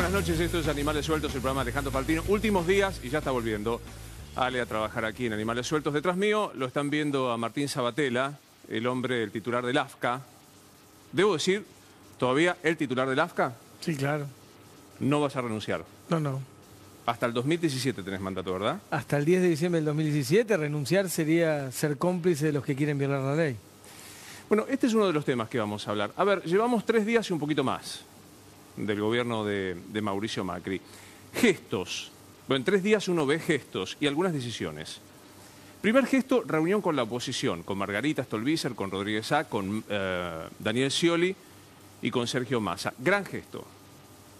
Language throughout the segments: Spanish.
Buenas noches, esto es Animales Sueltos, el programa de Alejandro Faltino. Últimos días y ya está volviendo Ale a trabajar aquí en Animales Sueltos. Detrás mío lo están viendo a Martín Sabatella, el hombre, el titular del AFCA. Debo decir, todavía el titular del AFCA. Sí, claro. No vas a renunciar. No. Hasta el 2017 tenés mandato, ¿verdad? Hasta el 10 de diciembre del 2017, renunciar sería ser cómplice de los que quieren violar la ley. Bueno, este es uno de los temas que vamos a hablar. A ver, llevamos 3 días y un poquito más del gobierno de Mauricio Macri. Gestos. Bueno, en 3 días uno ve gestos y algunas decisiones. Primer gesto, reunión con la oposición, con Margarita Stolbizer, con Rodríguez Sá, con Daniel Scioli y con Sergio Massa. Gran gesto.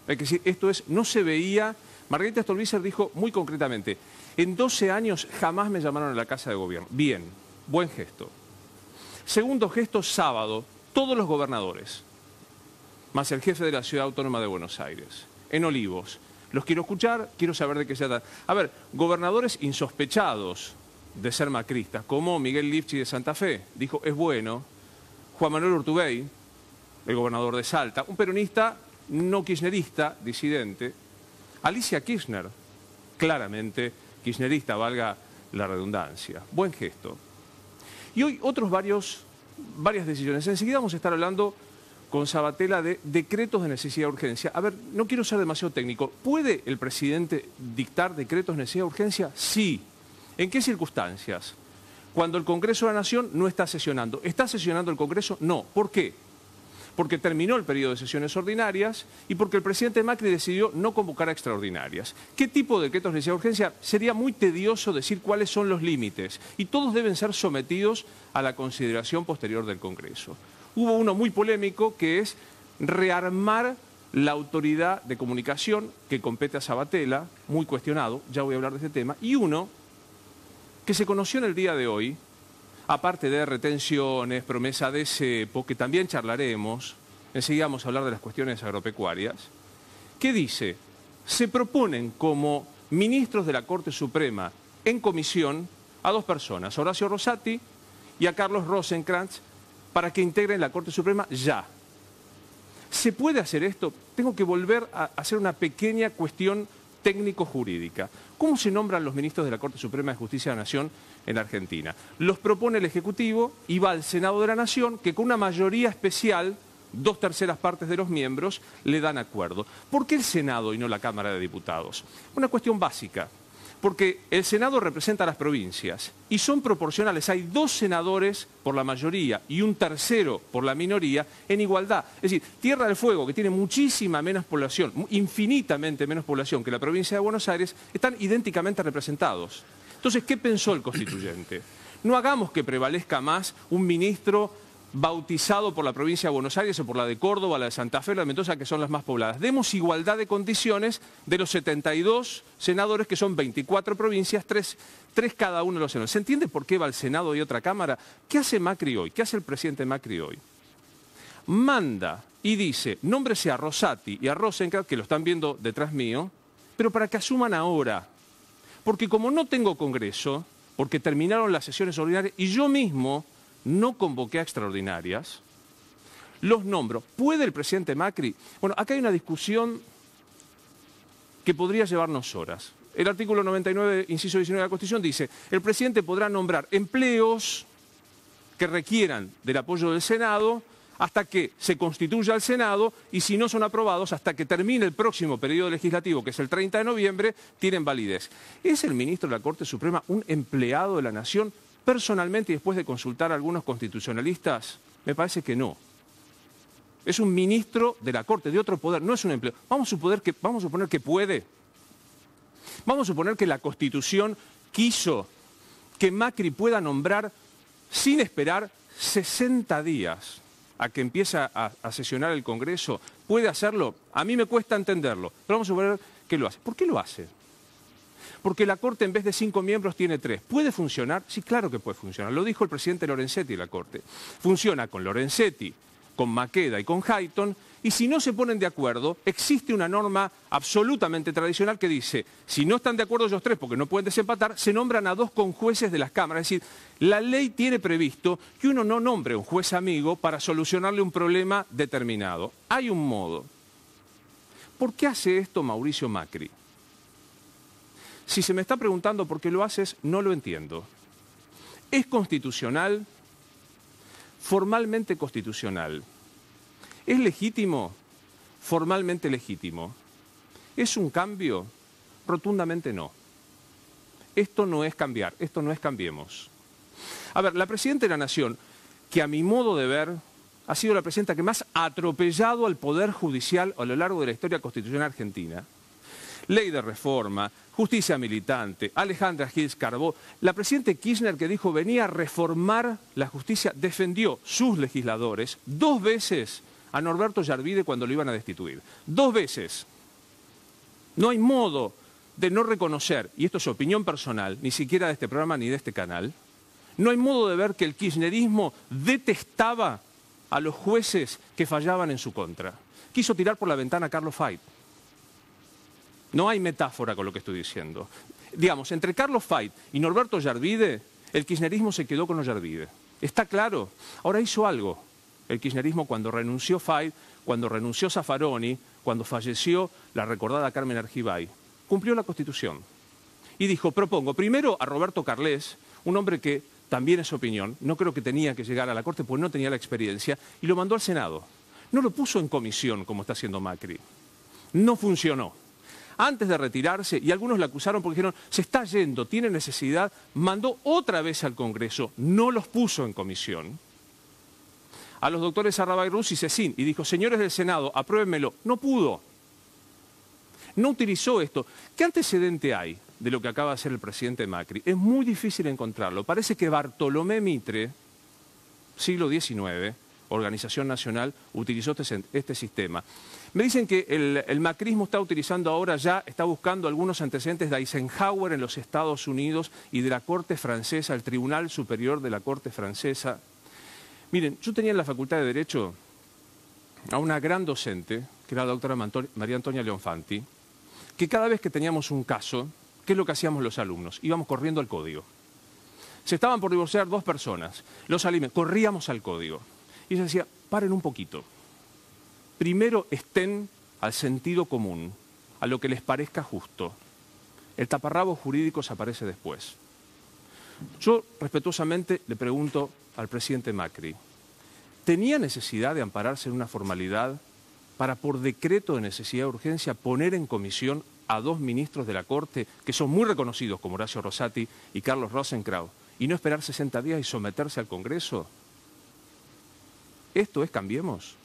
Hay que decir, esto es, no se veía. Margarita Stolbizer dijo muy concretamente, en 12 años jamás me llamaron a la Casa de Gobierno. Bien, buen gesto. Segundo gesto, sábado, todos los gobernadores, más el jefe de la Ciudad Autónoma de Buenos Aires, en Olivos. Los quiero escuchar, quiero saber de qué se trata. A ver, gobernadores insospechados de ser macristas, como Miguel Lifchi de Santa Fe, dijo, es bueno. Juan Manuel Urtubey, el gobernador de Salta, un peronista no kirchnerista, disidente. Alicia Kirchner, claramente kirchnerista, valga la redundancia. Buen gesto. Y hoy varias decisiones. Enseguida vamos a estar hablando con Sabatella de decretos de necesidad de urgencia. A ver, no quiero ser demasiado técnico. ¿Puede el presidente dictar decretos de necesidad de urgencia? Sí. ¿En qué circunstancias? Cuando el Congreso de la Nación no está sesionando. ¿Está sesionando el Congreso? No. ¿Por qué? Porque terminó el periodo de sesiones ordinarias y porque el presidente Macri decidió no convocar a extraordinarias. ¿Qué tipo de decretos de necesidad de urgencia? Sería muy tedioso decir cuáles son los límites y todos deben ser sometidos a la consideración posterior del Congreso. Hubo uno muy polémico que es rearmar la autoridad de comunicación que compete a Sabatella, muy cuestionado, ya voy a hablar de este tema, y uno que se conoció en el día de hoy, aparte de retenciones, promesa de cepo, que también charlaremos, enseguida vamos a hablar de las cuestiones agropecuarias, que dice, se proponen como ministros de la Corte Suprema en comisión a 2 personas, a Horacio Rosati y a Carlos Rosenkrantz, para que integren la Corte Suprema ya. ¿Se puede hacer esto? Tengo que volver a hacer una pequeña cuestión técnico-jurídica. ¿Cómo se nombran los ministros de la Corte Suprema de Justicia de la Nación en Argentina? Los propone el Ejecutivo y va al Senado de la Nación, que con una mayoría especial, 2/3 partes de los miembros, le dan acuerdo. ¿Por qué el Senado y no la Cámara de Diputados? Una cuestión básica. Porque el Senado representa a las provincias y son proporcionales. Hay 2 senadores por la mayoría y un tercero por la minoría en igualdad. Es decir, Tierra del Fuego, que tiene muchísima menos población, infinitamente menos población que la provincia de Buenos Aires, están idénticamente representados. Entonces, ¿qué pensó el constituyente? No hagamos que prevalezca más un ministro bautizado por la provincia de Buenos Aires o por la de Córdoba, la de Santa Fe, la de Mendoza, que son las más pobladas. Demos igualdad de condiciones de los 72 senadores, que son 24 provincias, 3 cada uno de los senadores. ¿Se entiende por qué va al Senado y otra Cámara? ¿Qué hace Macri hoy? ¿Qué hace el presidente Macri hoy? Manda y dice, nómbrese a Rosati y a Rosenkrantz, que lo están viendo detrás mío, pero para que asuman ahora. Porque como no tengo Congreso, porque terminaron las sesiones ordinarias y yo mismo no convoqué a extraordinarias, los nombro. ¿Puede el presidente Macri? Bueno, acá hay una discusión que podría llevarnos horas. El artículo 99, inciso 19 de la Constitución dice, el presidente podrá nombrar empleos que requieran del apoyo del Senado hasta que se constituya el Senado y si no son aprobados hasta que termine el próximo periodo legislativo, que es el 30 de noviembre, tienen validez. ¿Es el ministro de la Corte Suprema un empleado de la Nación? Personalmente, y después de consultar a algunos constitucionalistas, me parece que no. Es un ministro de la Corte, de otro poder, no es un empleado. Vamos a suponer que puede. Vamos a suponer que la Constitución quiso que Macri pueda nombrar sin esperar 60 días a que empiece a sesionar el Congreso. ¿Puede hacerlo? A mí me cuesta entenderlo, pero vamos a suponer que lo hace. ¿Por qué lo hace? Porque la Corte en vez de 5 miembros tiene 3. ¿Puede funcionar? Sí, claro que puede funcionar. Lo dijo el presidente Lorenzetti de la Corte. Funciona con Lorenzetti, con Maqueda y con Hayton, y si no se ponen de acuerdo, existe una norma absolutamente tradicional que dice, si no están de acuerdo ellos 3 porque no pueden desempatar, se nombran a 2 conjueces de las cámaras. Es decir, la ley tiene previsto que uno no nombre a un juez amigo para solucionarle un problema determinado. Hay un modo. ¿por qué hace esto Mauricio Macri? Si se me está preguntando por qué lo haces, no lo entiendo. ¿Es constitucional? Formalmente constitucional. ¿Es legítimo? Formalmente legítimo. ¿Es un cambio? Rotundamente no. Esto no es cambiar, esto no es cambiemos. A ver, la Presidenta de la Nación, que a mi modo de ver ha sido la Presidenta que más ha atropellado al Poder Judicial a lo largo de la historia constitucional argentina. Ley de reforma, justicia militante, Alejandra Gils Carbó. La Presidenta Kirchner, que dijo venía a reformar la justicia, defendió sus legisladores 2 veces a Norberto Yarvide cuando lo iban a destituir. 2 veces. No hay modo de no reconocer, y esto es opinión personal, ni siquiera de este programa ni de este canal, no hay modo de ver que el kirchnerismo detestaba a los jueces que fallaban en su contra. Quiso tirar por la ventana a Carlos Fait. No hay metáfora con lo que estoy diciendo. Digamos, entre Carlos Fait y Norberto Yarvide, el kirchnerismo se quedó con los Yarvide. ¿Está claro? Ahora hizo algo el kirchnerismo cuando renunció Fait, cuando renunció Zaffaroni, cuando falleció la recordada Carmen Argibay. Cumplió la Constitución. Y dijo, propongo primero a Roberto Carles, un hombre que también es opinión, no creo que tenía que llegar a la Corte porque no tenía la experiencia, y lo mandó al Senado. No lo puso en comisión como está haciendo Macri. No funcionó. Antes de retirarse, y algunos le acusaron porque dijeron, se está yendo, tiene necesidad, mandó otra vez al Congreso, no los puso en comisión. A los doctores Arrabay Ruz y Cecín, y dijo, señores del Senado, apruébenmelo. No pudo. No utilizó esto. ¿Qué antecedente hay de lo que acaba de hacer el presidente Macri? Es muy difícil encontrarlo. Parece que Bartolomé Mitre, siglo XIX, Organización Nacional, utilizó este sistema. Me dicen que el macrismo está utilizando ahora ya, está buscando algunos antecedentes de Eisenhower en los Estados Unidos y de la Corte Francesa, el Tribunal Superior de la Corte Francesa. Miren, yo tenía en la Facultad de Derecho a una gran docente, que era la doctora María Antonia Leonfanti, que cada vez que teníamos un caso, ¿qué es lo que hacíamos los alumnos? Íbamos corriendo al código. Se estaban por divorciar 2 personas, los alimentos, corríamos al código. Y ella decía, paren un poquito. Primero estén al sentido común, a lo que les parezca justo. El taparrabos jurídico aparece después. Yo respetuosamente le pregunto al presidente Macri, ¿tenía necesidad de ampararse en una formalidad para por decreto de necesidad de urgencia poner en comisión a 2 ministros de la Corte que son muy reconocidos como Horacio Rosati y Carlos Rosenkrantz y no esperar 60 días y someterse al Congreso? ¿Esto es Cambiemos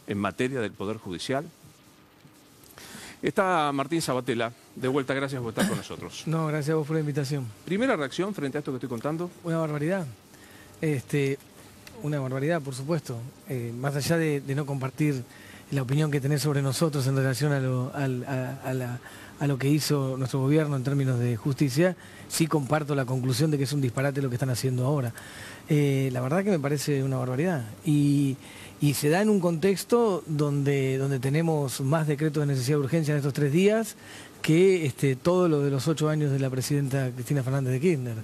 en materia del Poder Judicial? Está Martín Sabatella, de vuelta, gracias por estar con nosotros. No, gracias a vos por la invitación. Primera reacción frente a esto que estoy contando. Una barbaridad. Una barbaridad, por supuesto. Más allá de no compartir la opinión que tenés sobre nosotros en relación a lo que hizo nuestro gobierno en términos de justicia, sí comparto la conclusión de que es un disparate lo que están haciendo ahora. La verdad que me parece una barbaridad. Y se da en un contexto donde tenemos más decretos de necesidad de urgencia en estos 3 días que todo lo de los 8 años de la presidenta Cristina Fernández de Kirchner.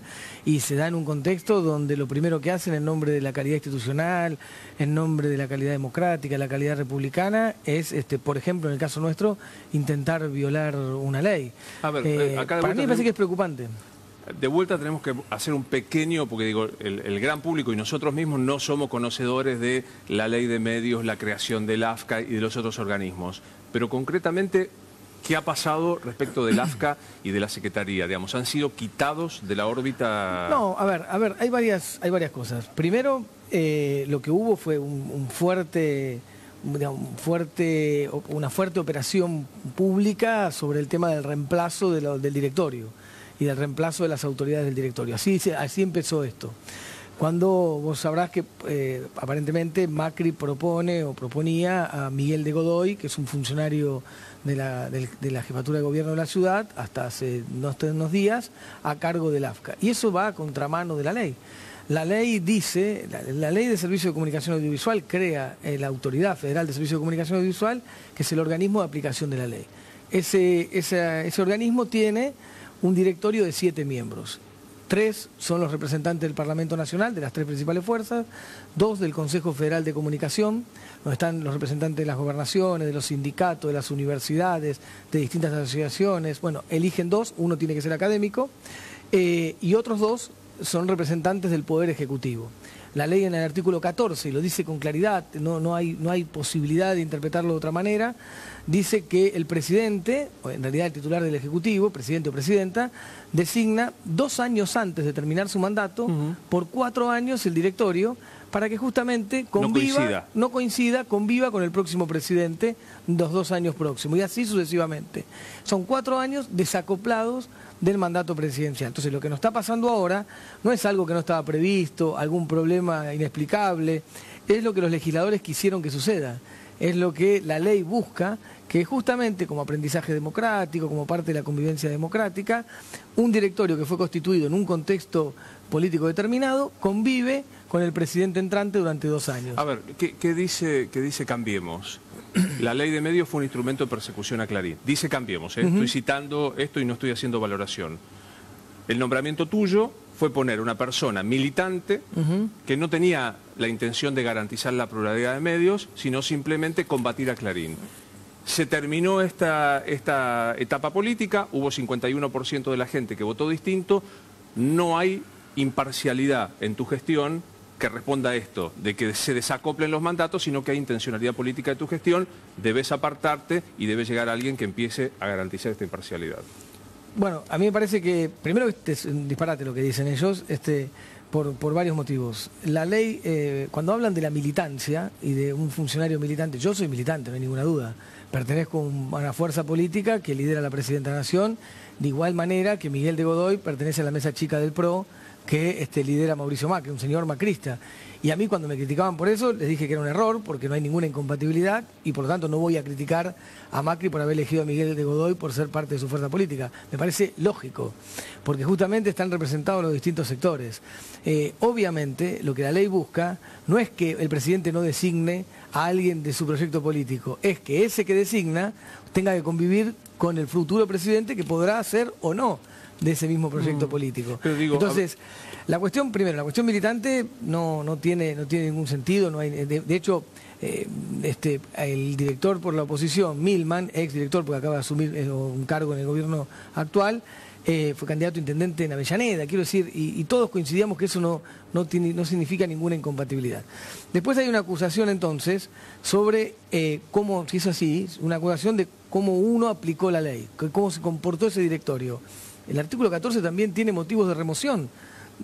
Y se da en un contexto donde lo primero que hacen en nombre de la calidad institucional, en nombre de la calidad democrática, la calidad republicana, es, por ejemplo, en el caso nuestro, intentar violar una ley. A ver, acá para mí me parece que es preocupante. De vuelta tenemos que hacer un pequeño, porque digo, el gran público y nosotros mismos no somos conocedores de la ley de medios, la creación del AFCA y de los otros organismos. Pero concretamente, ¿qué ha pasado respecto del AFCA y de la Secretaría? Digamos, ¿han sido quitados de la órbita? No, a ver, hay varias cosas. Primero, lo que hubo fue una fuerte operación pública sobre el tema del reemplazo del directorio y del reemplazo de las autoridades del directorio. Así empezó esto. Cuando vos sabrás que aparentemente Macri proponía a Miguel de Godoy, que es un funcionario de la jefatura de gobierno de la ciudad, hasta hace unos días, a cargo del AFCA. Y eso va a contramano de la ley. La ley dice, la ley de Servicio de Comunicación Audiovisual crea la Autoridad Federal de Servicio de Comunicación Audiovisual, que es el organismo de aplicación de la ley. Ese organismo tiene un directorio de 7 miembros. 3 son los representantes del Parlamento Nacional, de las 3 principales fuerzas, 2 del Consejo Federal de Comunicación, donde están los representantes de las gobernaciones, de los sindicatos, de las universidades, de distintas asociaciones. Bueno, eligen 2, uno tiene que ser académico, y otros 2 son representantes del Poder Ejecutivo. La ley en el artículo 14, y lo dice con claridad, no hay posibilidad de interpretarlo de otra manera, dice que el presidente, o en realidad el titular del Ejecutivo, presidente o presidenta, designa 2 años antes de terminar su mandato, por 4 años el directorio, para que justamente conviva, conviva con el próximo presidente los 2 años próximos, y así sucesivamente. Son 4 años desacoplados del mandato presidencial. Entonces, lo que nos está pasando ahora no es algo que no estaba previsto, algún problema inexplicable, es lo que los legisladores quisieron que suceda, es lo que la ley busca, que justamente como aprendizaje democrático, como parte de la convivencia democrática, un directorio que fue constituido en un contexto político determinado convive con el presidente entrante durante 2 años. A ver, ¿qué dice Cambiemos? La ley de medios fue un instrumento de persecución a Clarín. Dice Cambiemos, estoy citando esto y no estoy haciendo valoración. El nombramiento tuyo fue poner una persona militante que no tenía la intención de garantizar la pluralidad de medios, sino simplemente combatir a Clarín. Se terminó esta etapa política, hubo 51% de la gente que votó distinto, no hay imparcialidad en tu gestión que responda a esto, de que se desacoplen los mandatos, sino que hay intencionalidad política de tu gestión, debes apartarte y debe llegar alguien que empiece a garantizar esta imparcialidad. Bueno, a mí me parece que, primero es un disparate lo que dicen ellos, por varios motivos. La ley, cuando hablan de la militancia y de un funcionario militante, yo soy militante, no hay ninguna duda, pertenezco a una fuerza política que lidera la Presidenta de la Nación, de igual manera que Miguel de Godoy pertenece a la mesa chica del PRO, que lidera Mauricio Macri, un señor macrista. Y a mí cuando me criticaban por eso, les dije que era un error, porque no hay ninguna incompatibilidad, y por lo tanto no voy a criticar a Macri por haber elegido a Miguel de Godoy por ser parte de su fuerza política. Me parece lógico, porque justamente están representados los distintos sectores. Obviamente, lo que la ley busca no es que el presidente no designe a alguien de su proyecto político, es que ese que designa tenga que convivir con el futuro presidente que podrá ser o no de ese mismo proyecto político. Entonces, la cuestión militante no tiene ningún sentido, no hay, de hecho, el director por la oposición, Milman, ex director, porque acaba de asumir un cargo en el gobierno actual, fue candidato a intendente en Avellaneda, quiero decir, y todos coincidíamos que eso no significa ninguna incompatibilidad. Después hay una acusación entonces sobre cómo, si es así, una acusación de cómo uno aplicó la ley, cómo se comportó ese directorio. El artículo 14 también tiene motivos de remoción.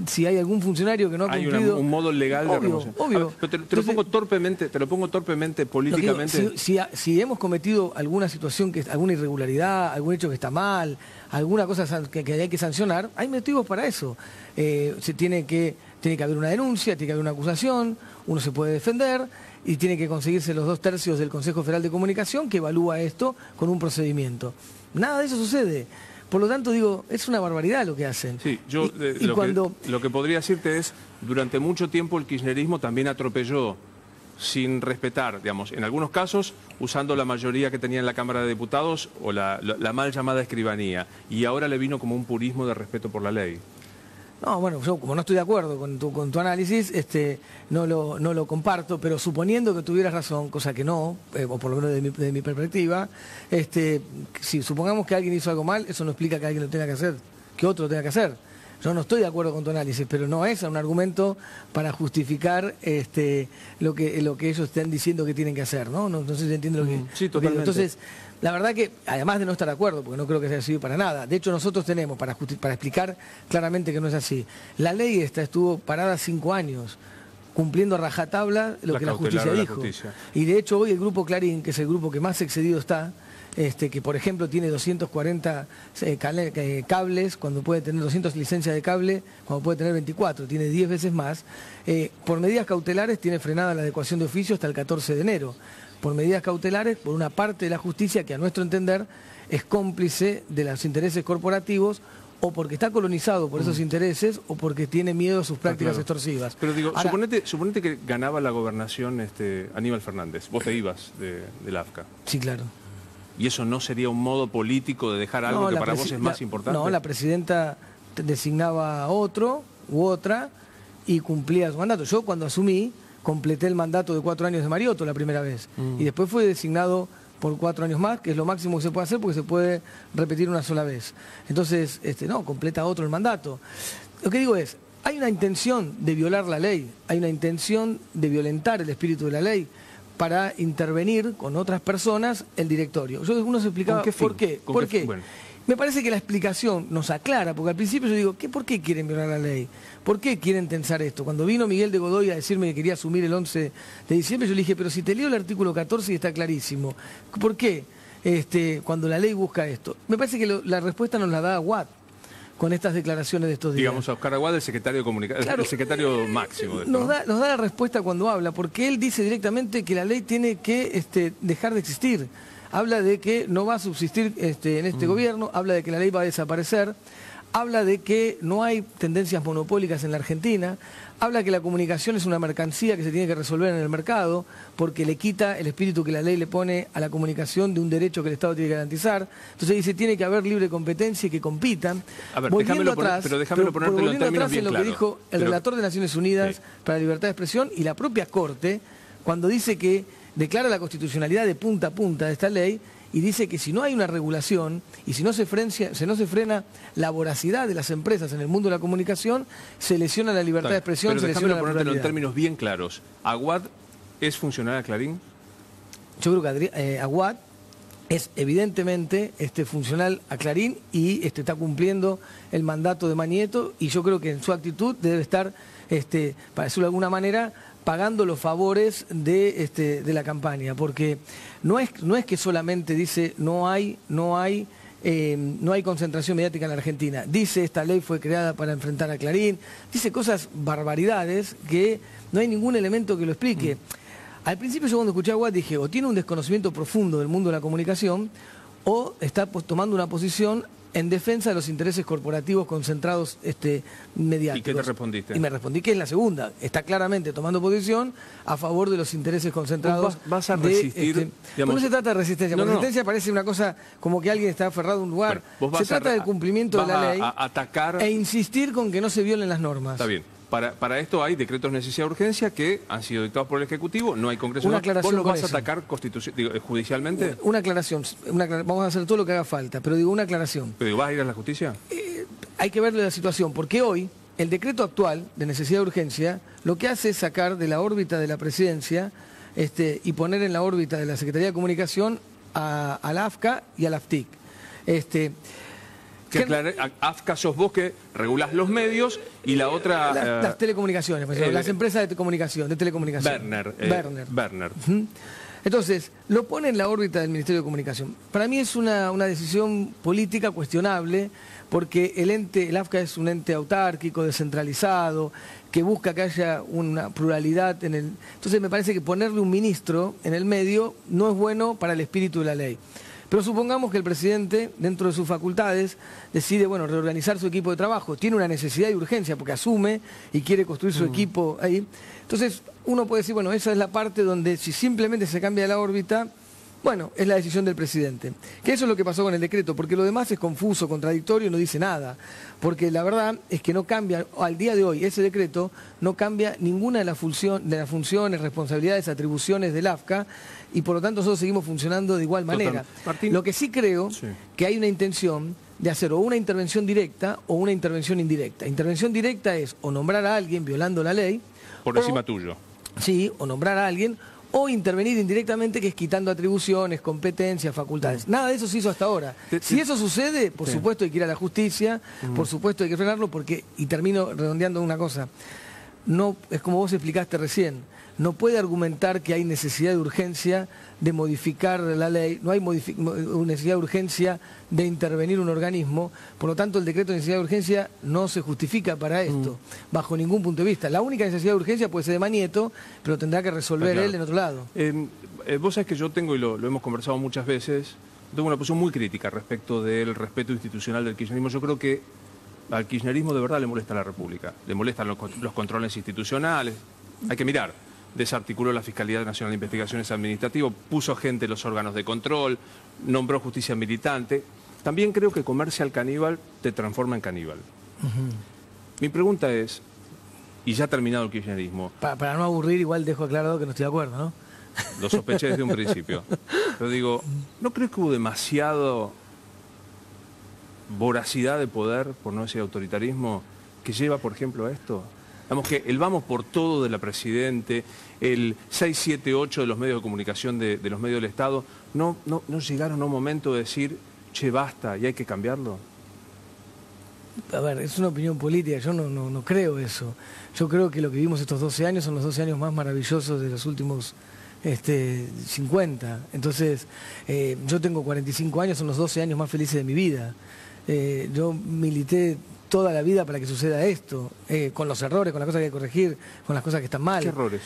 Si hay algún funcionario que no ha cumplido... Hay un modo legal de remoción. Obvio. Pero te lo pongo torpemente, políticamente. Si hemos cometido alguna situación, alguna irregularidad, algún hecho que está mal, alguna cosa que hay que sancionar, hay motivos para eso. Tiene que haber una denuncia, tiene que haber una acusación, uno se puede defender y tiene que conseguirse los 2/3 del Consejo Federal de Comunicación que evalúa esto con un procedimiento. Nada de eso sucede. Por lo tanto, digo, es una barbaridad lo que hacen. Sí, yo lo que podría decirte es, durante mucho tiempo el kirchnerismo también atropelló sin respetar, digamos, en algunos casos usando la mayoría que tenía en la Cámara de Diputados o la mal llamada escribanía, y ahora le vino como un purismo de respeto por la ley. No, bueno, yo como no estoy de acuerdo con tu análisis, no lo comparto, pero suponiendo que tuvieras razón, cosa que no, o por lo menos de mi perspectiva, si supongamos que alguien hizo algo mal, eso no explica que alguien lo tenga que hacer, que otro lo tenga que hacer. Yo no estoy de acuerdo con tu análisis, pero no es un argumento para justificar lo que ellos están diciendo que tienen que hacer, ¿no? No sé si entiendo lo que... Sí, totalmente. Entonces, la verdad que, además de no estar de acuerdo, porque no creo que sea así para nada, de hecho nosotros tenemos, para explicar claramente que no es así, la ley estuvo parada 5 años, cumpliendo a rajatabla lo que la justicia dijo. Y de hecho hoy el Grupo Clarín, que es el grupo que más excedido está, que por ejemplo tiene 240 cables, cuando puede tener 200 licencias de cable, cuando puede tener 24, tiene 10 veces más, por medidas cautelares tiene frenada la adecuación de oficio hasta el 14 de enero. Por medidas cautelares, por una parte de la justicia que a nuestro entender es cómplice de los intereses corporativos, o porque está colonizado por esos intereses, o porque tiene miedo a sus prácticas extorsivas. Pero digo, ahora, suponete que ganaba la gobernación Aníbal Fernández, vos te ibas del AFCA. Sí, claro. ¿Y eso no sería un modo político de dejar algo que para vos es más importante? No, la presidenta designaba a otro u otra y cumplía su mandato. Yo cuando asumí, completé el mandato de 4 años de Mariotto la primera vez. Y después fue designado por 4 años más, que es lo máximo que se puede hacer porque se puede repetir una sola vez. Entonces, no, completa otro el mandato. Lo que digo es, hay una intención de violar la ley, hay una intención de violentar el espíritu de la ley para intervenir con otras personas el directorio. Uno se explicaba por qué. ¿Por qué? Bueno. Me parece que la explicación nos aclara, porque al principio yo digo, ¿por qué quieren violar la ley? ¿Por qué quieren tensar esto? Cuando vino Miguel de Godoy a decirme que quería asumir el 11 de diciembre, yo le dije, pero si te leo el artículo 14 y está clarísimo, ¿por qué cuando la ley busca esto? Me parece que la respuesta nos la da Aguad con estas declaraciones de estos días. Digamos, a Oscar Aguad, el secretario de comunicación, claro, el secretario máximo de esto, nos da la respuesta cuando habla, porque él dice directamente que la ley tiene que dejar de existir. Habla de que no va a subsistir en este gobierno, habla de que la ley va a desaparecer, habla de que no hay tendencias monopólicas en la Argentina, habla que la comunicación es una mercancía que se tiene que resolver en el mercado porque le quita el espíritu que la ley le pone a la comunicación de un derecho que el Estado tiene que garantizar. Entonces dice, tiene que haber libre competencia y que compitan. A ver, déjamelo ponértelo en términos bien claros. Lo que dijo el relator de Naciones Unidas para la Libertad de Expresión y la propia Corte, cuando dice que declara la constitucionalidad de punta a punta de esta ley y dice que si no hay una regulación y si no se frena la voracidad de las empresas en el mundo de la comunicación, se lesiona la libertad de expresión, pero se lesiona la pluralidad. Ponértelo en términos bien claros. ¿Aguad es funcionario de Clarín? Yo creo que Aguad es evidentemente funcional a Clarín y está cumpliendo el mandato de Manietto y yo creo que en su actitud debe estar, para decirlo de alguna manera, pagando los favores de la campaña, porque no es que solamente dice no hay concentración mediática en la Argentina, dice esta ley fue creada para enfrentar a Clarín, dice cosas barbaridades que no hay ningún elemento que lo explique. Al principio yo cuando escuché a Aguad dije, o tiene un desconocimiento profundo del mundo de la comunicación, o está tomando una posición en defensa de los intereses corporativos concentrados mediáticos. ¿Y qué te respondiste? Y me respondí que es la segunda. Está claramente tomando posición a favor de los intereses concentrados. ¿Vas a resistir? No se trata de resistencia. No, resistencia parece una cosa como que alguien está aferrado a un lugar. Bueno, se trata del cumplimiento de la ley a atacar e insistir con que no se violen las normas. Está bien. Para esto hay decretos de necesidad de urgencia que han sido dictados por el Ejecutivo, no hay Congreso. ¿Vos lo vas a atacar judicialmente? Una aclaración. Vamos a hacer todo lo que haga falta, pero digo una aclaración. ¿Pero vas a ir a la justicia? Hay que verle la situación, porque hoy el decreto actual de necesidad de urgencia lo que hace es sacar de la órbita de la presidencia y poner en la órbita de la Secretaría de Comunicación a la AFCA y a la AFTIC. AFCA sos vos que regulás los medios y la otra... Las telecomunicaciones, las empresas de telecomunicación. Werner. Entonces, lo pone en la órbita del Ministerio de Comunicación. Para mí es una decisión política cuestionable, porque el AFCA es un ente autárquico, descentralizado, que busca que haya una pluralidad en el... Entonces me parece que ponerle un ministro en el medio no es bueno para el espíritu de la ley. Pero supongamos que el presidente, dentro de sus facultades, decide reorganizar su equipo de trabajo. Tiene una necesidad y urgencia porque asume y quiere construir su equipo ahí. Entonces, uno puede decir, esa es la parte donde si simplemente se cambia la órbita, es la decisión del presidente. Que eso es lo que pasó con el decreto, porque lo demás es confuso, contradictorio y no dice nada. Porque la verdad es que no cambia, al día de hoy, ese decreto no cambia ninguna de las funciones, responsabilidades, atribuciones del AFCA, y por lo tanto nosotros seguimos funcionando de igual manera. Lo que sí creo que hay una intención de hacer o una intervención directa o una intervención indirecta. Intervención directa es o nombrar a alguien violando la ley. Por encima tuyo. Sí, o nombrar a alguien, o intervenir indirectamente, que es quitando atribuciones, competencias, facultades. Nada de eso se hizo hasta ahora. Si eso sucede, por supuesto hay que ir a la justicia, por supuesto hay que frenarlo, y termino redondeando una cosa, no es como vos explicaste recién, no puede argumentar que hay necesidad de urgencia de modificar la ley, no hay necesidad de urgencia de intervenir un organismo, por lo tanto el decreto de necesidad de urgencia no se justifica para esto, bajo ningún punto de vista. La única necesidad de urgencia puede ser de Manietto, pero tendrá que resolver él en otro lado. Vos sabés que yo tengo, y lo hemos conversado muchas veces, tengo una posición muy crítica respecto del respeto institucional del kirchnerismo. Yo creo que al kirchnerismo de verdad le molesta la República, le molestan los controles institucionales, hay que mirar. Desarticuló la Fiscalía Nacional de Investigaciones Administrativas, puso gente en los órganos de control, nombró justicia militante. También creo que comerse al caníbal te transforma en caníbal. Mi pregunta es, y ya ha terminado el kirchnerismo. Para no aburrir, igual dejo aclarado que no estoy de acuerdo, ¿no? Lo sospeché desde un principio. Pero digo, ¿no crees que hubo demasiado voracidad de poder, por no decir autoritarismo, que lleva, por ejemplo, a esto? Digamos que el vamos por todo de la Presidente, el 6, 7, 8 de los medios de comunicación de los medios del Estado, ¿no llegaron a un momento de decir, che, basta y hay que cambiarlo? A ver, es una opinión política, yo no creo eso. Yo creo que lo que vivimos estos 12 años son los 12 años más maravillosos de los últimos 50. Entonces, yo tengo 45 años, son los 12 años más felices de mi vida. Yo milité toda la vida para que suceda esto, con los errores, con las cosas que hay que corregir, con las cosas que están mal. ¿Qué errores?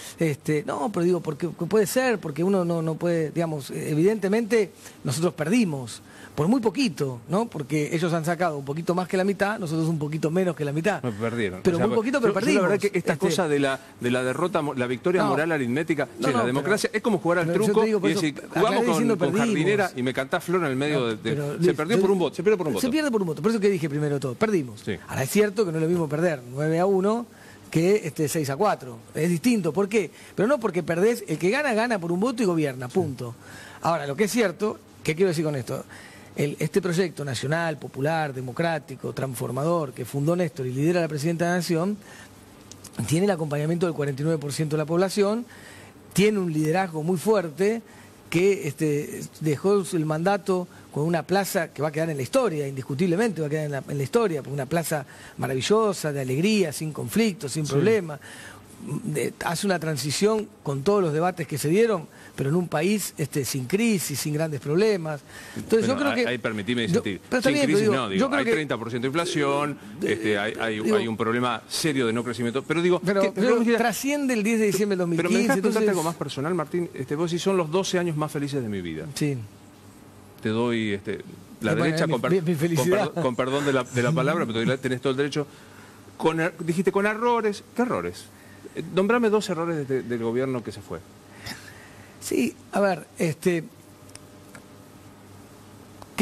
No, pero digo, porque puede ser, porque uno no puede, digamos, evidentemente nosotros perdimos, por muy poquito, ¿no? Porque ellos han sacado un poquito más que la mitad, nosotros un poquito menos que la mitad. No, perdieron. Pero muy poquito, pero perdimos. La verdad que esta cosa de la derrota, la victoria moral aritmética, la democracia, es como jugar al truco y decir, jugamos con Jardinera y me cantás Flor en el medio se perdió por un voto, se pierde por un voto. Se pierde por un voto, por eso que dije primero todo, perdimos. Sí. Ahora es cierto que no es lo mismo perder 9-1 que 6-4. Es distinto, ¿por qué? Pero no porque perdés, el que gana, gana por un voto y gobierna, punto. Ahora, lo que es cierto, ¿qué quiero decir con esto? Este proyecto nacional, popular, democrático, transformador, que fundó Néstor y lidera la Presidenta de la Nación, tiene el acompañamiento del 49% de la población, tiene un liderazgo muy fuerte, que dejó el mandato con una plaza que va a quedar en la historia, indiscutiblemente va a quedar en la historia, porque una plaza maravillosa, de alegría, sin conflictos, sin problemas. Hace una transición con todos los debates que se dieron, pero en un país sin crisis, sin grandes problemas. Entonces bueno, yo creo que... ahí permitime discutir. Sin bien, crisis digo, no, digo, hay que, 30% de inflación, hay un problema serio de no crecimiento, pero digo... Pero trasciende el 10 de diciembre del 2015. Pero me dejas entonces... contarte algo más personal, Martín. Vos decís, son los 12 años más felices de mi vida. Sí. Te doy la derecha, mi con perdón de la palabra, pero tenés todo el derecho. Dijiste con errores. ¿Qué errores? Nombrame 2 errores del gobierno que se fue. Sí, a ver, qué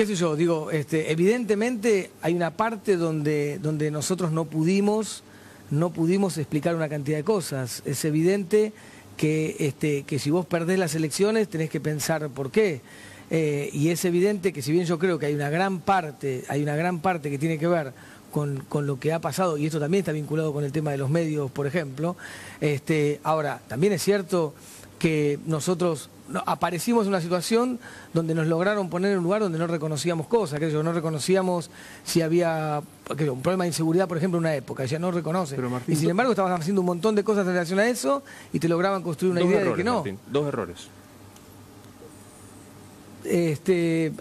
sé yo, digo, evidentemente hay una parte donde nosotros no pudimos explicar una cantidad de cosas. Es evidente que si vos perdés las elecciones tenés que pensar por qué. Y es evidente que si bien yo creo que hay una gran parte que tiene que ver con lo que ha pasado, y esto también está vinculado con el tema de los medios, por ejemplo, ahora, también es cierto que nosotros aparecimos en una situación donde nos lograron poner en un lugar donde no reconocíamos cosas, que no reconocíamos si había un problema de inseguridad, por ejemplo, en una época, ya no reconoce. Martín, y sin embargo estaban haciendo un montón de cosas en relación a eso y te lograban construir una idea de que no. Martín, 2 errores.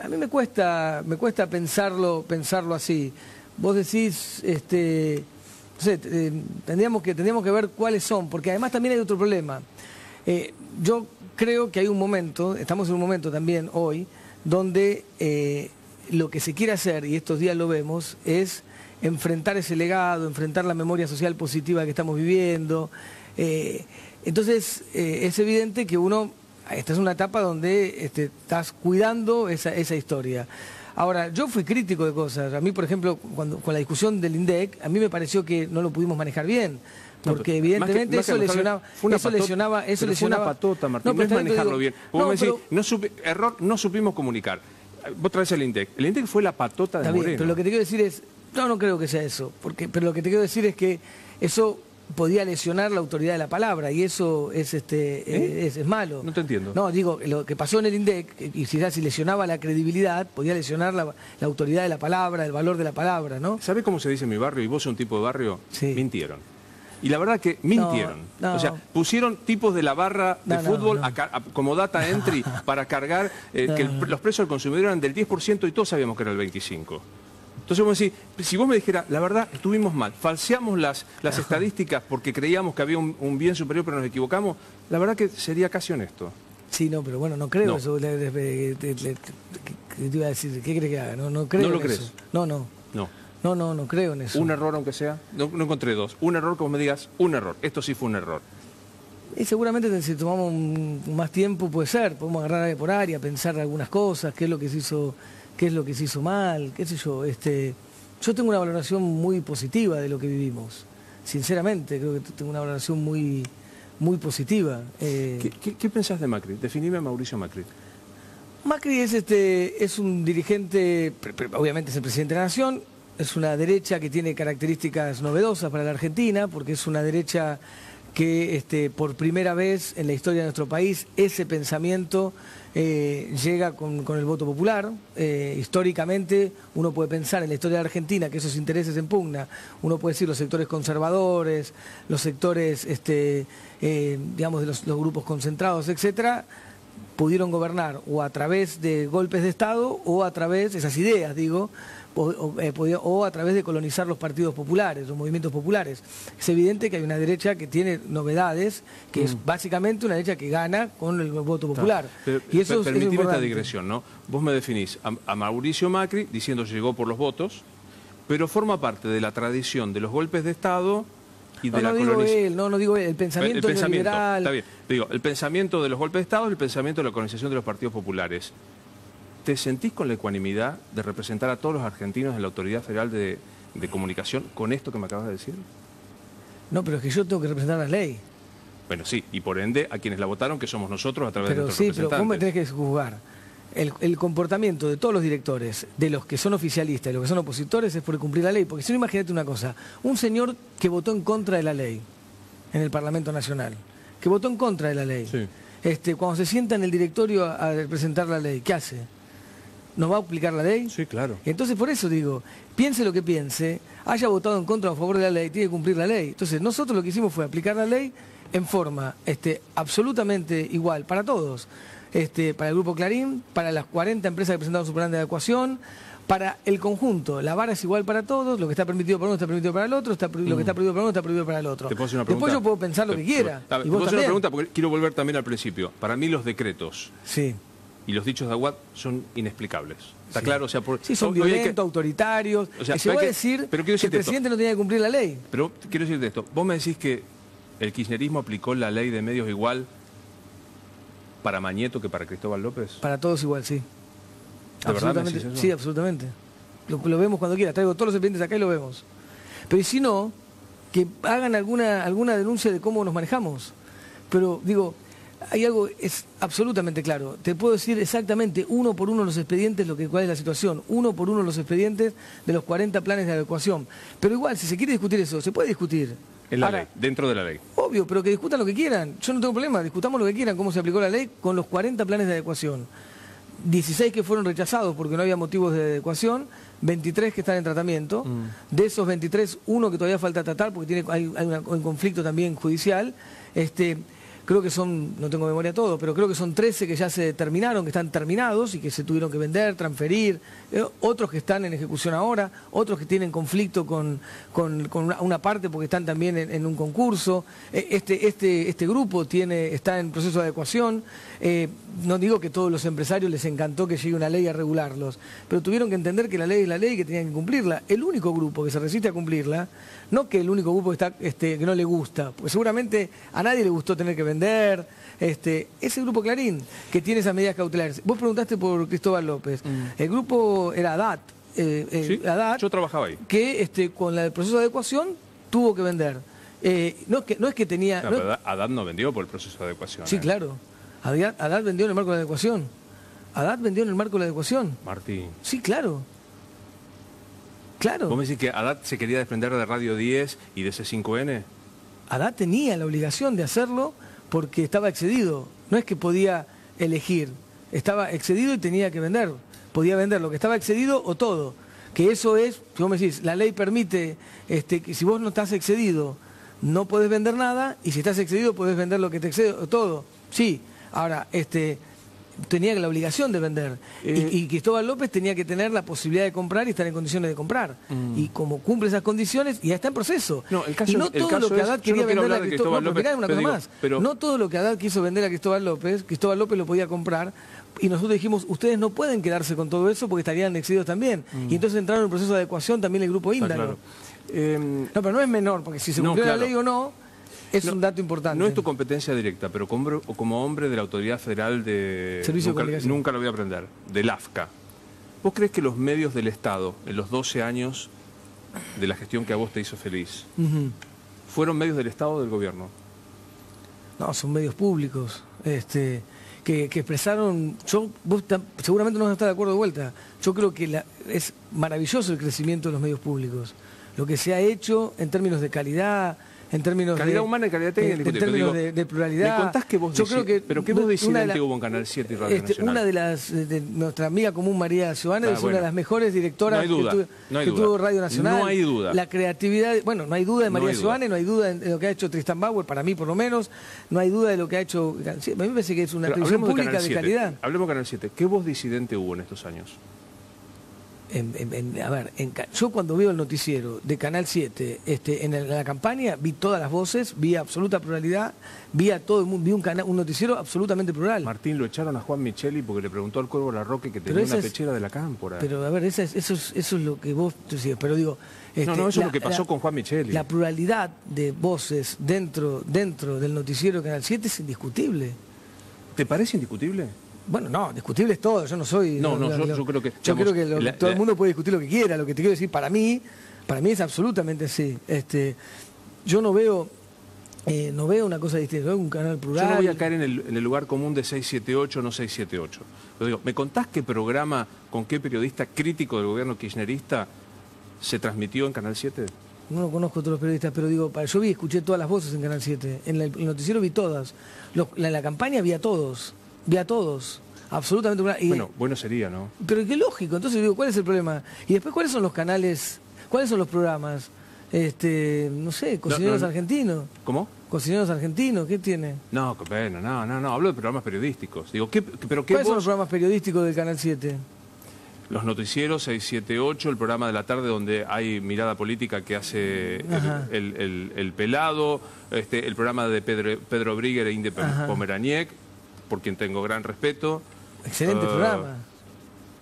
A mí me cuesta pensarlo así. Vos decís, no sé, tendríamos que ver cuáles son, porque además también hay otro problema. Yo creo que hay un momento, estamos en un momento también hoy, donde lo que se quiere hacer, y estos días lo vemos, es enfrentar ese legado, enfrentar la memoria social positiva que estamos viviendo. Entonces, es evidente que esta es una etapa donde estás cuidando esa historia. Ahora, yo fui crítico de cosas. A mí, por ejemplo, con la discusión del INDEC, a mí me pareció que no lo pudimos manejar bien. Porque evidentemente eso lesionaba... Fue una patota, Martín, no es manejarlo bien. Vos me decís, error, no supimos comunicar. Vos traes el INDEC. El INDEC fue la patota de Moreno. Pero lo que te quiero decir es... No creo que sea eso. Pero lo que te quiero decir es que eso podía lesionar la autoridad de la palabra y eso es malo. No te entiendo. No, digo, lo que pasó en el INDEC, y si lesionaba la credibilidad, podía lesionar la autoridad de la palabra, el valor de la palabra, ¿no? ¿Sabés cómo se dice en mi barrio? Y vos sos un tipo de barrio. Sí. Mintieron. Y la verdad que mintieron. O sea, pusieron tipos de la barra de fútbol como data entry para cargar que los precios del consumidor eran del 10% y todos sabíamos que era el 25%. Entonces vos decís, si vos me dijeras, la verdad, estuvimos mal, falseamos las estadísticas porque creíamos que había un bien superior pero nos equivocamos, la verdad que sería casi honesto. Sí, no, pero bueno, no creo eso. Te iba a decir, ¿qué crees que haga? No creo. ¿No lo en crees? Eso. No creo en eso. ¿Un error aunque sea? No encontré 2. Un error que vos me digas, un error. Esto sí fue un error. Y seguramente si tomamos más tiempo puede ser, podemos agarrar área por área, pensar algunas cosas, qué es lo que se hizo mal, qué sé yo. Yo tengo una valoración muy positiva de lo que vivimos. Sinceramente, creo que tengo una valoración muy positiva. ¿Qué pensás de Macri? Definime a Mauricio Macri. Macri es un dirigente, obviamente es el presidente de la Nación, es una derecha que tiene características novedosas para la Argentina, porque es una derecha que por primera vez en la historia de nuestro país ese pensamiento llega con el voto popular. Históricamente uno puede pensar en la historia de la Argentina que esos intereses en pugna, uno puede decir los sectores conservadores, los sectores digamos de los grupos concentrados, etcétera, pudieron gobernar o a través de golpes de Estado o a través, esas ideas digo, o a través de colonizar los partidos populares, los movimientos populares. Es evidente que hay una derecha que tiene novedades, que es básicamente una derecha que gana con el voto popular. Y eso permitime esta digresión, ¿no? Vos me definís a Mauricio Macri diciendo llegó por los votos, pero forma parte de la tradición de los golpes de Estado y de la colonización. No digo él, el pensamiento liberal. Está bien, digo, el pensamiento de los golpes de Estado y el pensamiento de la colonización de los partidos populares. ¿Te sentís con la ecuanimidad de representar a todos los argentinos en la Autoridad Federal de Comunicación con esto que me acabas de decir? No, pero es que yo tengo que representar la ley. Bueno, sí, y por ende a quienes la votaron, que somos nosotros a través de nuestros representantes. Pero vos me tenés que juzgar. El comportamiento de todos los directores, de los que son oficialistas y los que son opositores, es por cumplir la ley. Porque si no, imagínate una cosa, un señor que votó en contra de la ley en el Parlamento Nacional, que votó en contra de la ley, sí. Cuando se sienta en el directorio a representar la ley, ¿qué hace? ¿Nos va a aplicar la ley? Sí, claro. Entonces, por eso digo, piense lo que piense, haya votado en contra o a favor de la ley, tiene que cumplir la ley. Entonces, nosotros lo que hicimos fue aplicar la ley en forma absolutamente igual para todos. Para el Grupo Clarín, para las 40 empresas que presentaron su plan de adecuación, para el conjunto. La vara es igual para todos, lo que está permitido para uno está permitido para el otro, lo que está prohibido para uno está prohibido para el otro. ¿Te puedo hacer una pregunta? Después yo puedo pensar lo que quiera. Te puedo hacer una pregunta porque quiero volver también al principio. Para mí los decretos... Sí. Y los dichos de Aguad son inexplicables. ¿Está claro? O sea, sí, son violentos, autoritarios. O sea, se va a decir que el presidente no tenía que cumplir la ley. Pero quiero decirte esto. Vos me decís que el kirchnerismo aplicó la ley de medios igual para Mañeto que para Cristóbal López. Para todos igual, sí. ¿De verdad me decís eso? Sí, absolutamente. Lo vemos cuando quiera. Traigo todos los expedientes acá y lo vemos. Pero si no, que hagan alguna denuncia de cómo nos manejamos. Pero digo... Hay algo, es absolutamente claro. Te puedo decir exactamente uno por uno los expedientes, cuál es la situación. Uno por uno los expedientes de los 40 planes de adecuación. Pero igual, si se quiere discutir eso, se puede discutir. En la ley, dentro de la ley. Obvio, pero que discutan lo que quieran. Yo no tengo problema, discutamos lo que quieran, cómo se aplicó la ley con los 40 planes de adecuación. 16 que fueron rechazados porque no había motivos de adecuación, 23 que están en tratamiento. De esos 23, uno que todavía falta tratar porque hay un conflicto también judicial. Creo que son, no tengo memoria todo, pero creo que son 13 que ya se terminaron, que están terminados y que se tuvieron que vender, transferir, otros que están en ejecución ahora, otros que tienen conflicto con una parte porque están también en un concurso. Este grupo está en proceso de adecuación. No digo que a todos los empresarios les encantó que llegue una ley a regularlos, pero tuvieron que entender que la ley es la ley y que tenían que cumplirla. El único grupo que se resiste a cumplirla, no que el único grupo que no le gusta, porque seguramente a nadie le gustó tener que vender, ese grupo Clarín, que tiene esas medidas cautelares. Vos preguntaste por Cristóbal López. El grupo era Haddad. Sí, Haddad, yo trabajaba ahí. Que con el proceso de adecuación tuvo que vender. No es que tenía... No, pero Haddad no vendió por el proceso de adecuación. Sí, claro. Haddad vendió en el marco de la adecuación. Haddad vendió en el marco de la adecuación. Martín. Sí, claro. Claro. ¿Vos me decís que Haddad se quería desprender de Radio 10 y de C5N? Haddad tenía la obligación de hacerlo porque estaba excedido. No es que podía elegir. Estaba excedido y tenía que vender. Podía vender lo que estaba excedido o todo. Que eso es, si vos me decís, la ley permite que si vos no estás excedido, no podés vender nada, y si estás excedido podés vender lo que te excede, todo. Sí. Ahora, tenía la obligación de vender. Y Cristóbal López tenía que tener la posibilidad de comprar y estar en condiciones de comprar. Y como cumple esas condiciones, ya está en proceso. No, el caso, y no todo lo que Haddad quería vender a Cristóbal López, una cosa más. No todo lo que Haddad quiso vender a Cristóbal López lo podía comprar. Y nosotros dijimos, ustedes no pueden quedarse con todo eso porque estarían excedidos también. Y entonces entraron en el proceso de adecuación también el grupo Índaro. Claro. No, pero no es menor, porque si se cumplió la ley o no... Es un dato importante. No es tu competencia directa, pero como hombre de la Autoridad Federal de... Servicio de Comunicación. Nunca lo voy a aprender, del AFCA. ¿Vos crees que los medios del Estado, en los 12 años de la gestión que a vos te hizo feliz, ¿fueron medios del Estado o del gobierno? No, son medios públicos, que expresaron, seguramente no vas a estar de acuerdo de vuelta, yo creo que es maravilloso el crecimiento de los medios públicos, lo que se ha hecho en términos de calidad, en términos calidad humana y calidad técnica, en términos de pluralidad. Me contás que vos pero ¿qué voz disidente hubo en Canal 7 y Radio Nacional? Una de nuestra amiga común María Giovanna es una de las mejores directoras que tuvo Radio Nacional. No hay duda. La creatividad, bueno, no hay duda de María Giovanna, no hay duda de lo que ha hecho Tristan Bauer, para mí por lo menos, no hay duda de lo que ha hecho. A mí me parece que es una televisión pública de calidad. Hablemos de Canal 7. ¿Qué voz disidente hubo en estos años? Yo cuando veo el noticiero de Canal 7 en la campaña vi todas las voces, vi absoluta pluralidad, vi a todo el mundo, vi un noticiero absolutamente plural. Martín, lo echaron a Juan Micheli porque le preguntó al Cuervo Larroque que tenía una pechera de la cámpora. Pero a ver, eso es lo que vos decís, pero digo... eso es lo que pasó con Juan Micheli. La pluralidad de voces dentro del noticiero de Canal 7 es indiscutible. ¿Te parece indiscutible? Bueno, no, discutible es todo, yo no soy... Yo creo que... Yo creo que todo el mundo puede discutir lo que quiera, lo que te quiero decir, para mí es absolutamente así. Yo no veo una cosa distinta, veo un canal plural... Yo no voy a caer en el lugar común de 678, no 678. Pero digo, ¿me contás qué programa, con qué periodista crítico del gobierno kirchnerista se transmitió en Canal 7? No conozco a todos los periodistas, pero digo, yo escuché todas las voces en Canal 7, en el noticiero vi todas, en la campaña vi a todos, absolutamente. Bueno sería, ¿no? Pero qué lógico, entonces digo, ¿cuál es el problema? Y después, ¿cuáles son los canales, cuáles son los programas? No sé, Cocineros Argentinos. ¿Cómo? Cocineros Argentinos, ¿qué tiene? No, hablo de programas periodísticos. Digo, ¿Cuáles son los programas periodísticos del Canal 7? Los noticieros 678, el programa de la tarde donde hay mirada política que hace el Pelado, el programa de Pedro Brigger e Inde Pomeraniec, por quien tengo gran respeto. Excelente programa.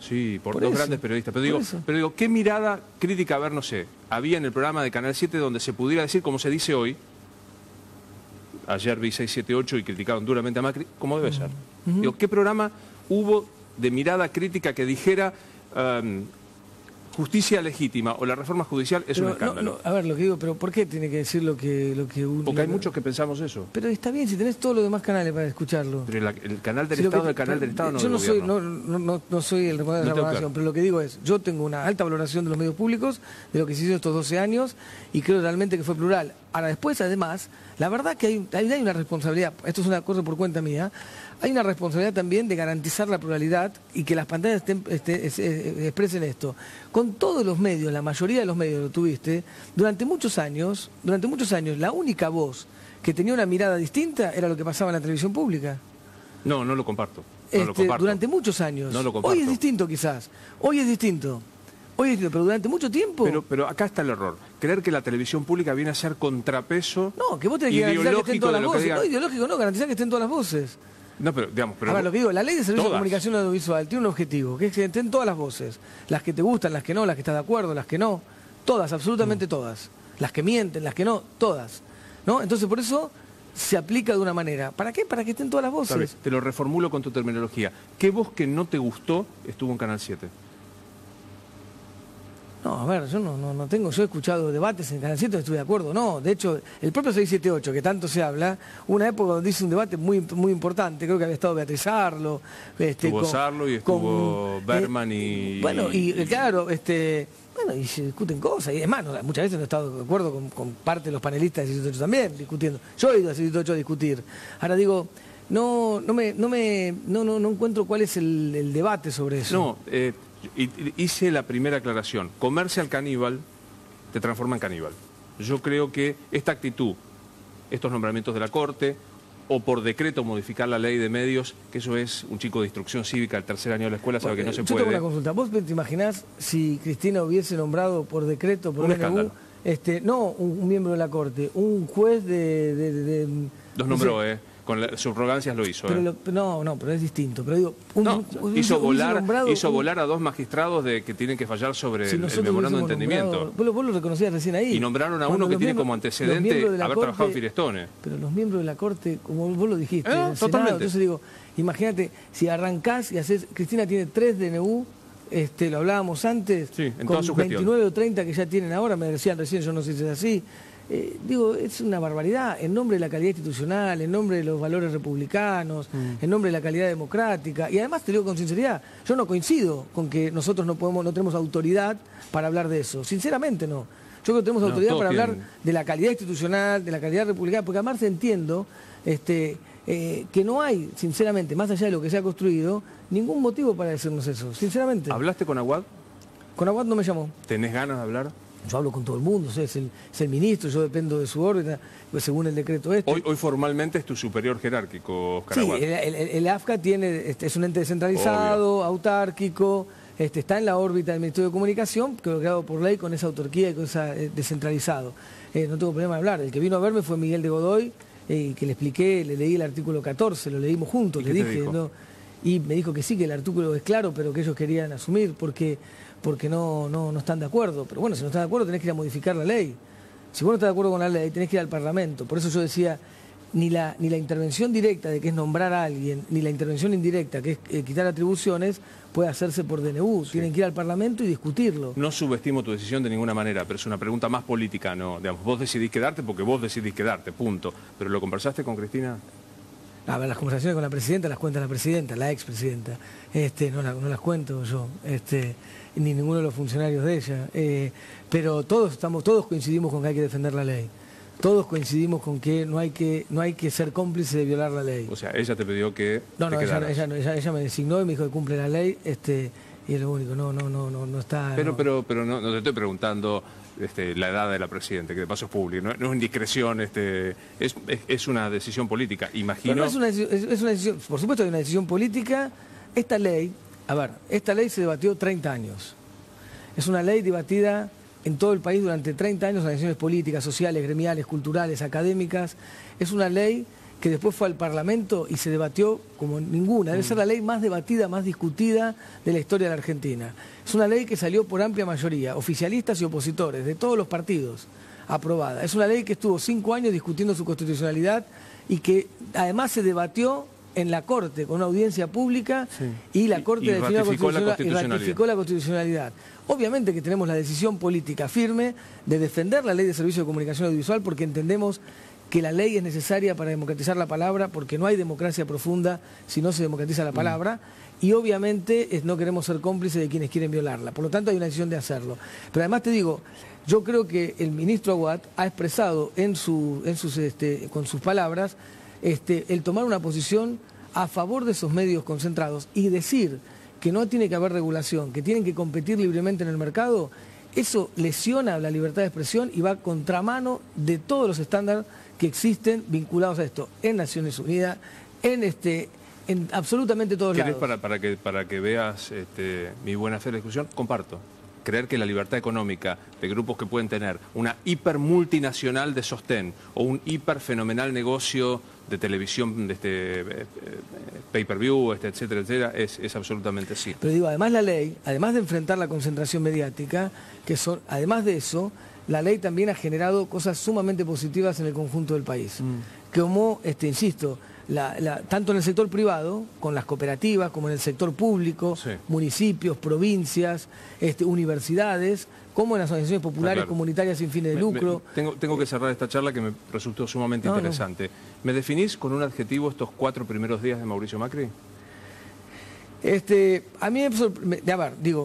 Sí, por dos grandes periodistas. Pero digo, ¿qué mirada crítica, no sé, había en el programa de Canal 7 donde se pudiera decir, como se dice hoy, ayer vi 678 y criticaron duramente a Macri, como debe ser? Digo, ¿qué programa hubo de mirada crítica que dijera justicia legítima o la reforma judicial es un escándalo? A ver, lo que digo, pero ¿por qué tiene que decir lo que uno... Porque hay muchos que pensamos eso. Pero está bien, si tenés todos los demás canales para escucharlo. Pero el canal del Estado es el canal del Estado, no yo del gobierno. No soy el responsable de la valoración, pero lo que digo es, yo tengo una alta valoración de los medios públicos, de lo que se hizo estos 12 años, y creo realmente que fue plural. Ahora, después, además, la verdad que hay una responsabilidad, esto es una cosa por cuenta mía, hay una responsabilidad también de garantizar la pluralidad y que las pantallas expresen esto. Con todos los medios, la mayoría de los medios lo tuviste, durante muchos años, la única voz que tenía una mirada distinta era lo que pasaba en la televisión pública. No lo comparto. Durante muchos años. No lo comparto. Hoy es distinto quizás, pero durante mucho tiempo... Pero acá está el error. Creer que la televisión pública viene a ser contrapeso. No, que vos tenés que garantizar que estén todas las voces. No, ideológico no, garantizar que estén todas las voces. No, pero digamos... A ver, lo que digo, la ley de servicio de comunicación audiovisual tiene un objetivo, que es que estén todas las voces. Las que te gustan, las que no, las que estás de acuerdo, las que no. Todas, absolutamente todas. Las que mienten, las que no, todas. ¿No? Entonces, por eso se aplica de una manera. ¿Para qué? Para que estén todas las voces. ¿Sabes? Te lo reformulo con tu terminología. ¿Qué voz que no te gustó estuvo en Canal 7? No, a ver, yo no tengo, yo he escuchado debates en Canal 7, estoy de acuerdo, no, de hecho, el propio 678, que tanto se habla, una época donde hice un debate muy importante, creo que había estado Beatriz Arlo, estuvo Sarlo y estuvo Berman y... Bueno, y claro, y se discuten cosas, y es más, muchas veces no he estado de acuerdo con parte de los panelistas de 678 también, discutiendo, yo he ido a 678 a discutir, ahora digo... No encuentro cuál es el debate sobre eso. No, hice la primera aclaración. Comerse al caníbal te transforma en caníbal. Yo creo que esta actitud, estos nombramientos de la Corte, o por decreto modificar la ley de medios, que eso es un chico de instrucción cívica al tercer año de la escuela, sabe que no se puede. Yo tengo una consulta. ¿Vos te imaginás si Cristina hubiese nombrado por decreto, por un no un miembro de la Corte, un juez Los nombró, con subrogancias lo hizo. Pero es distinto. Pero digo, hizo volar a dos magistrados que tienen que fallar sobre el memorando de entendimiento. Vos lo reconocías recién ahí. Y nombraron a uno que tiene como antecedente haber trabajado en Firestone. Pero los miembros de la Corte, como vos lo dijiste, en el totalmente. Senado, entonces digo, imagínate, si arrancás y haces, Cristina tiene 3 DNU lo hablábamos antes, Sí, en con toda su gestión. 29 o 30 que ya tienen ahora, me decían recién, yo no sé si es así. Digo, es una barbaridad, en nombre de la calidad institucional, en nombre de los valores republicanos, en nombre de la calidad democrática, y además te digo con sinceridad, yo no coincido con que nosotros no tenemos autoridad para hablar de eso, sinceramente no. Yo creo que tenemos autoridad para hablar de la calidad institucional, de la calidad republicana, porque además entiendo que no hay, sinceramente, más allá de lo que se ha construido, ningún motivo para decirnos eso, sinceramente. ¿Hablaste con Aguad? Con Aguad no me llamó. ¿Tenés ganas de hablar? Yo hablo con todo el mundo, es el ministro, yo dependo de su órbita, pues según el decreto este. Hoy formalmente es tu superior jerárquico, Oscar Sí, Aguad. el AFCA es un ente descentralizado, obvio, autárquico, está en la órbita del Ministerio de Comunicación, creado por ley con esa autarquía y con esa descentralizado. No tengo problema de hablar. El que vino a verme fue Miguel de Godoy, que le expliqué, le leí el artículo 14, lo leímos juntos, le dije, ¿no? Y me dijo que sí, que el artículo es claro, pero que ellos querían asumir porque no están de acuerdo. Pero bueno, si no están de acuerdo tenés que ir a modificar la ley. Si vos no estás de acuerdo con la ley, tenés que ir al Parlamento. Por eso yo decía, ni la intervención directa de que es nombrar a alguien, ni la intervención indirecta, que es quitar atribuciones, puede hacerse por DNU. Sí. Tienen que ir al Parlamento y discutirlo. No subestimo tu decisión de ninguna manera, pero es una pregunta más política, ¿no? Digamos, vos decidís quedarte porque vos decidís quedarte, punto. ¿Pero lo conversaste con Cristina? A ver, las conversaciones con la presidenta las cuenta la presidenta, la expresidenta. No las cuento yo, ni ninguno de los funcionarios de ella. Pero todos coincidimos con que hay que defender la ley. Todos coincidimos con que no hay que ser cómplice de violar la ley. O sea, ella te pidió que ella me designó y me dijo que cumple la ley, y es lo único, no está... Pero no te estoy preguntando la edad de la presidenta, que de paso es pública, no es indiscreción, es una decisión política, imagino... Pero no es una decisión, por supuesto que es una decisión política. Esta ley se debatió 30 años. Es una ley debatida en todo el país durante 30 años, organizaciones políticas, sociales, gremiales, culturales, académicas. Es una ley que después fue al Parlamento y se debatió como ninguna. Debe ser la ley más debatida, más discutida de la historia de la Argentina. Es una ley que salió por amplia mayoría, oficialistas y opositores, de todos los partidos, aprobada. Es una ley que estuvo 5 años discutiendo su constitucionalidad y que además se debatió en la Corte con una audiencia pública, sí, y la Corte ratificó la constitucionalidad. Obviamente que tenemos la decisión política firme de defender la Ley de Servicio de Comunicación Audiovisual porque entendemos que la ley es necesaria para democratizar la palabra, porque no hay democracia profunda si no se democratiza la palabra, y obviamente no queremos ser cómplices de quienes quieren violarla. Por lo tanto hay una decisión de hacerlo. Pero además te digo, yo creo que el ministro Aguad ha expresado con sus palabras el tomar una posición a favor de esos medios concentrados y decir que no tiene que haber regulación, que tienen que competir libremente en el mercado. Eso lesiona la libertad de expresión y va contramano de todos los estándares que existen vinculados a esto, en Naciones Unidas, en absolutamente todos lados. Para que veas mi buena fe de la discusión, comparto. Creer que la libertad económica de grupos que pueden tener una hipermultinacional de sostén o un hiperfenomenal negocio de televisión, pay-per-view, etcétera, etcétera, es absolutamente sí. Pero digo, además la ley, además de enfrentar la concentración mediática, además de eso, la ley también ha generado cosas sumamente positivas en el conjunto del país. Como, insisto, tanto en el sector privado, con las cooperativas, como en el sector público, sí, municipios, provincias, universidades, como en las organizaciones populares, comunitarias sin fines de lucro. Tengo que cerrar esta charla que me resultó sumamente interesante. ¿Me definís con un adjetivo estos 4 primeros días de Mauricio Macri? A mí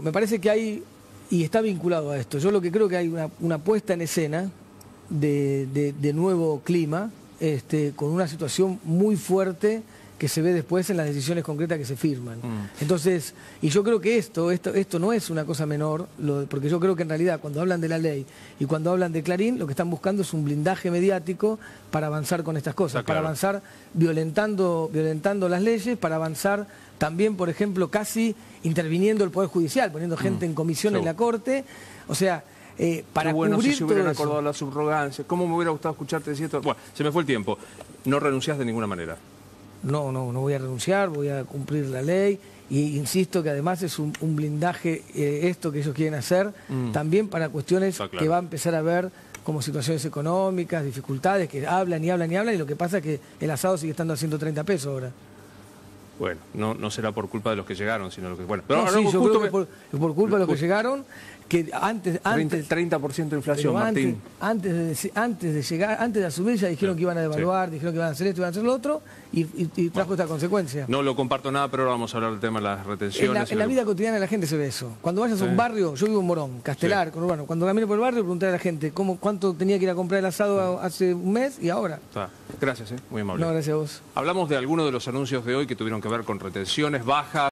me parece que hay, y está vinculado a esto, yo lo que creo que hay una puesta en escena de nuevo clima, con una situación muy fuerte que se ve después en las decisiones concretas que se firman. Entonces, y yo creo que esto no es una cosa menor, porque yo creo que en realidad cuando hablan de la ley y cuando hablan de Clarín, lo que están buscando es un blindaje mediático para avanzar con estas cosas, para avanzar violentando las leyes, para avanzar también, por ejemplo, casi interviniendo el Poder Judicial, poniendo gente en comisión en la Corte, o sea... para bueno, cubrir si se hubieran todo acordado la subrogancia, ¿cómo me hubiera gustado escucharte decir esto? Bueno, se me fue el tiempo. No renunciás de ninguna manera. No voy a renunciar, voy a cumplir la ley y insisto que además es un blindaje esto que ellos quieren hacer, también para cuestiones que va a empezar a ver como situaciones económicas, dificultades, que hablan y lo que pasa es que el asado sigue estando a 130 pesos ahora. Bueno, no será por culpa de los que llegaron, sino lo que... Bueno, pero no, sí, yo justo creo que por culpa de los que llegaron, que antes 30% de inflación, Martín. Antes de llegar, antes de asumir ya dijeron que iban a devaluar, dijeron que iban a hacer esto, iban a hacer lo otro, y trajo esta consecuencia. No lo comparto nada, pero ahora vamos a hablar del tema de las retenciones. En la vida cotidiana de la gente se ve eso. Cuando vayas a un barrio, yo vivo en Morón, Castelar, Conurbano, cuando camino por el barrio, pregunté a la gente cuánto tenía que ir a comprar el asado hace un mes y ahora. Gracias, muy amable. No, gracias a vos. Hablamos de algunos de los anuncios de hoy que tuvieron que ver con retenciones bajas.